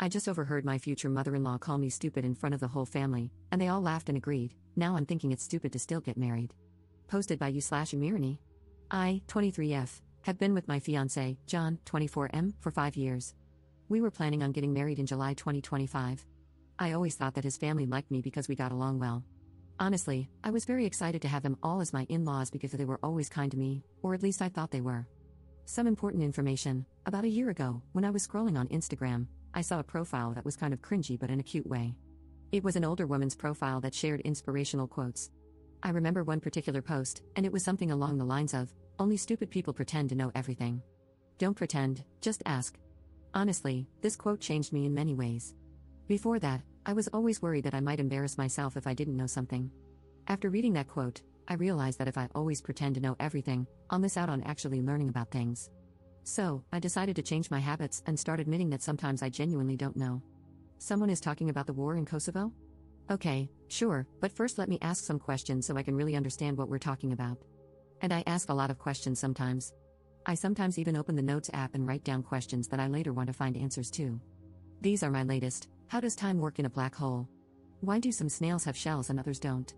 I just overheard my future mother-in-law call me stupid in front of the whole family, and they all laughed and agreed. Now I'm thinking it's stupid to still get married. Posted by you/Umirani. I, 23F, have been with my fiancé, John, 24M, for 5 years. We were planning on getting married in July 2025. I always thought that his family liked me because we got along well. Honestly, I was very excited to have them all as my in-laws because they were always kind to me, or at least I thought they were. Some important information: about a year ago, when I was scrolling on Instagram, I saw a profile that was kind of cringy but in a cute way. It was an older woman's profile that shared inspirational quotes. I remember one particular post, and it was something along the lines of, "Only stupid people pretend to know everything. Don't pretend, just ask." Honestly, this quote changed me in many ways. Before that, I was always worried that I might embarrass myself if I didn't know something. After reading that quote, I realized that if I always pretend to know everything, I'll miss out on actually learning about things. So, I decided to change my habits and start admitting that sometimes I genuinely don't know. Someone is talking about the war in Kosovo? Okay, sure, but first let me ask some questions so I can really understand what we're talking about. And I ask a lot of questions sometimes. I sometimes even open the Notes app and write down questions that I later want to find answers to. These are my latest. How does time work in a black hole? Why do some snails have shells and others don't?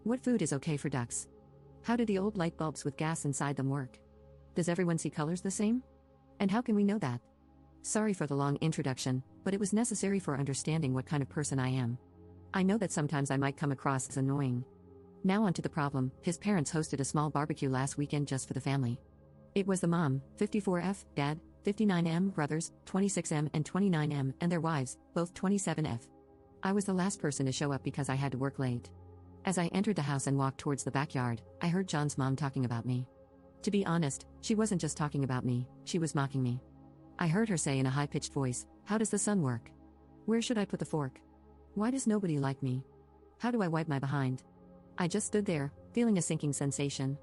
What food is okay for ducks? How do the old light bulbs with gas inside them work? Does everyone see colors the same? And how can we know that? Sorry for the long introduction, but it was necessary for understanding what kind of person I am. I know that sometimes I might come across as annoying. Now on to the problem. His parents hosted a small barbecue last weekend just for the family. It was the mom, 54F, dad, 59M, brothers, 26M and 29M, and their wives, both 27F. I was the last person to show up because I had to work late. As I entered the house and walked towards the backyard, I heard John's mom talking about me. To be honest, she wasn't just talking about me, she was mocking me. I heard her say in a high-pitched voice, "How does the sun work? Where should I put the fork? Why does nobody like me? How do I wipe my behind?" I just stood there, feeling a sinking sensation.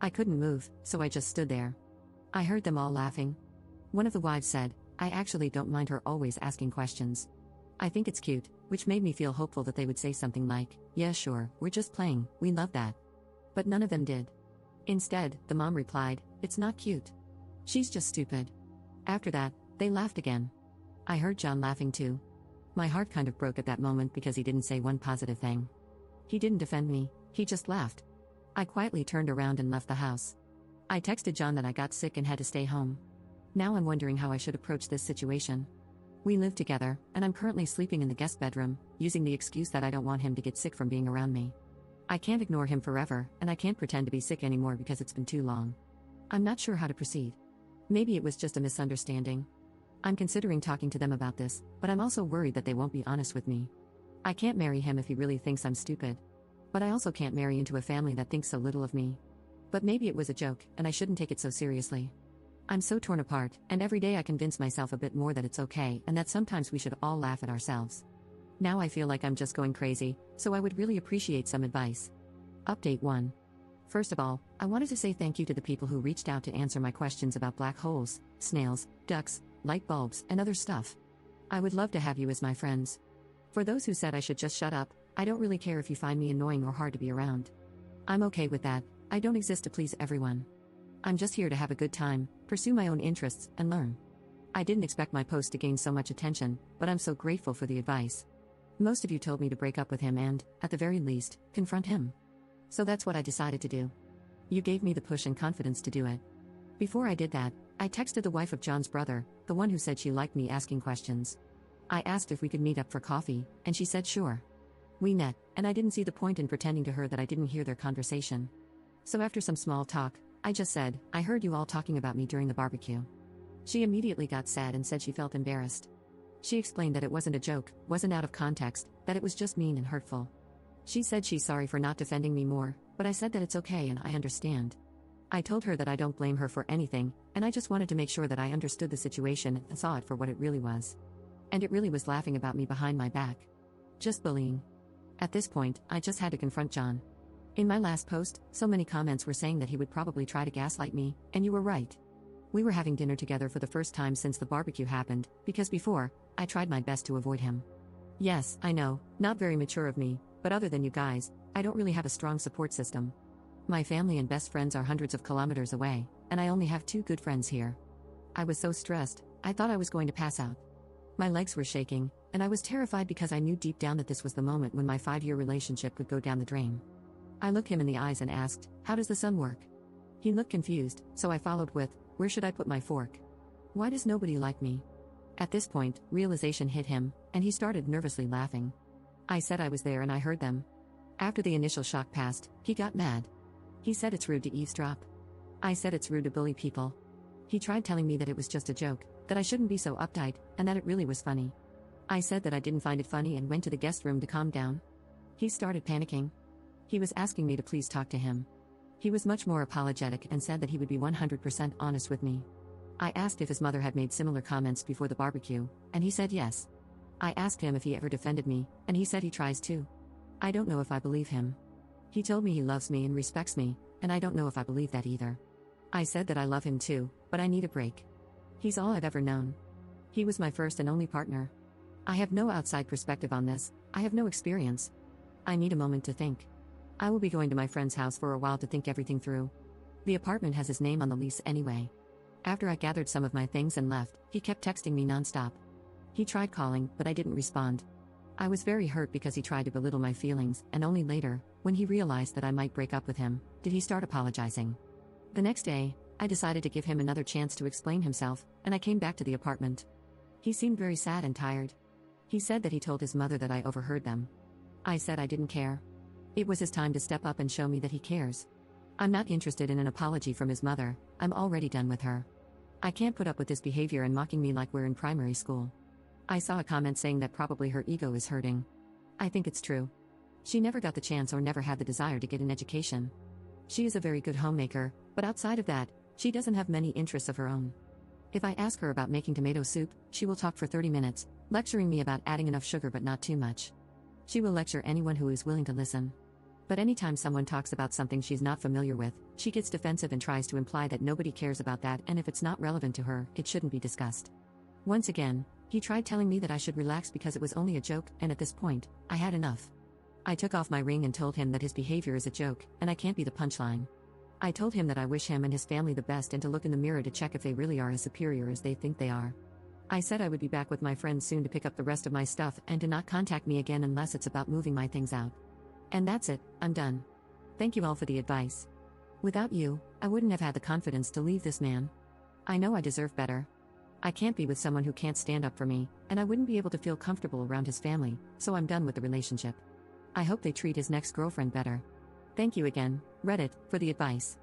I couldn't move, so I just stood there. I heard them all laughing. One of the wives said, "I actually don't mind her always asking questions. I think it's cute," which made me feel hopeful that they would say something like, "Yeah sure, we're just playing, we love that." But none of them did. Instead, the mom replied, "It's not cute. She's just stupid." After that, they laughed again. I heard John laughing too. My heart kind of broke at that moment because he didn't say one positive thing. He didn't defend me, he just laughed. I quietly turned around and left the house. I texted John that I got sick and had to stay home. Now I'm wondering how I should approach this situation. We live together, and I'm currently sleeping in the guest bedroom, using the excuse that I don't want him to get sick from being around me. I can't ignore him forever, and I can't pretend to be sick anymore because it's been too long. I'm not sure how to proceed. Maybe it was just a misunderstanding. I'm considering talking to them about this, but I'm also worried that they won't be honest with me. I can't marry him if he really thinks I'm stupid. But I also can't marry into a family that thinks so little of me. But maybe it was a joke, and I shouldn't take it so seriously. I'm so torn apart, and every day I convince myself a bit more that it's okay and that sometimes we should all laugh at ourselves. Now I feel like I'm just going crazy, so I would really appreciate some advice. Update 1. First of all, I wanted to say thank you to the people who reached out to answer my questions about black holes, snails, ducks, light bulbs, and other stuff. I would love to have you as my friends. For those who said I should just shut up, I don't really care if you find me annoying or hard to be around. I'm okay with that. I don't exist to please everyone. I'm just here to have a good time, pursue my own interests, and learn. I didn't expect my post to gain so much attention, but I'm so grateful for the advice. Most of you told me to break up with him and, at the very least, confront him. So that's what I decided to do. You gave me the push and confidence to do it. Before I did that, I texted the wife of John's brother, the one who said she liked me asking questions. I asked if we could meet up for coffee, and she said sure. We met, and I didn't see the point in pretending to her that I didn't hear their conversation. So after some small talk, I just said, "I heard you all talking about me during the barbecue." She immediately got sad and said she felt embarrassed. She explained that it wasn't a joke, wasn't out of context, that it was just mean and hurtful. She said she's sorry for not defending me more, but I said that it's okay and I understand. I told her that I don't blame her for anything, and I just wanted to make sure that I understood the situation and saw it for what it really was. And it really was laughing about me behind my back. Just bullying. At this point, I just had to confront John. In my last post, so many comments were saying that he would probably try to gaslight me, and you were right. We were having dinner together for the first time since the barbecue happened, because before, I tried my best to avoid him. Yes, I know, not very mature of me, but other than you guys, I don't really have a strong support system. My family and best friends are hundreds of kilometers away, and I only have 2 good friends here. I was so stressed, I thought I was going to pass out. My legs were shaking, and I was terrified because I knew deep down that this was the moment when my 5-year relationship would go down the drain. I looked him in the eyes and asked, "How does the sun work?" He looked confused, so I followed with, "Where should I put my fork? Why does nobody like me?" At this point, realization hit him, and he started nervously laughing. I said I was there and I heard them. After the initial shock passed, he got mad. He said it's rude to eavesdrop. I said it's rude to bully people. He tried telling me that it was just a joke, that I shouldn't be so uptight, and that it really was funny. I said that I didn't find it funny and went to the guest room to calm down. He started panicking. He was asking me to please talk to him. He was much more apologetic and said that he would be 100% honest with me. I asked if his mother had made similar comments before the barbecue, and he said yes. I asked him if he ever defended me, and he said he tries to. I don't know if I believe him. He told me he loves me and respects me, and I don't know if I believe that either. I said that I love him too, but I need a break. He's all I've ever known. He was my first and only partner. I have no outside perspective on this, I have no experience. I need a moment to think. I will be going to my friend's house for a while to think everything through. The apartment has his name on the lease anyway. After I gathered some of my things and left, he kept texting me nonstop. He tried calling, but I didn't respond. I was very hurt because he tried to belittle my feelings, and only later, when he realized that I might break up with him, did he start apologizing. The next day, I decided to give him another chance to explain himself, and I came back to the apartment. He seemed very sad and tired. He said that he told his mother that I overheard them. I said I didn't care. It was his time to step up and show me that he cares. I'm not interested in an apology from his mother, I'm already done with her. I can't put up with this behavior and mocking me like we're in primary school. I saw a comment saying that probably her ego is hurting. I think it's true. She never got the chance or never had the desire to get an education. She is a very good homemaker, but outside of that, she doesn't have many interests of her own. If I ask her about making tomato soup, she will talk for 30 minutes, lecturing me about adding enough sugar but not too much. She will lecture anyone who is willing to listen. But anytime someone talks about something she's not familiar with, she gets defensive and tries to imply that nobody cares about that, and if it's not relevant to her, it shouldn't be discussed. Once again, he tried telling me that I should relax because it was only a joke, and at this point, I had enough. I took off my ring and told him that his behavior is a joke, and I can't be the punchline. I told him that I wish him and his family the best and to look in the mirror to check if they really are as superior as they think they are. I said I would be back with my friends soon to pick up the rest of my stuff and to not contact me again unless it's about moving my things out. And that's it, I'm done. Thank you all for the advice. Without you, I wouldn't have had the confidence to leave this man. I know I deserve better. I can't be with someone who can't stand up for me, and I wouldn't be able to feel comfortable around his family, so I'm done with the relationship. I hope they treat his next girlfriend better. Thank you again, Reddit, for the advice.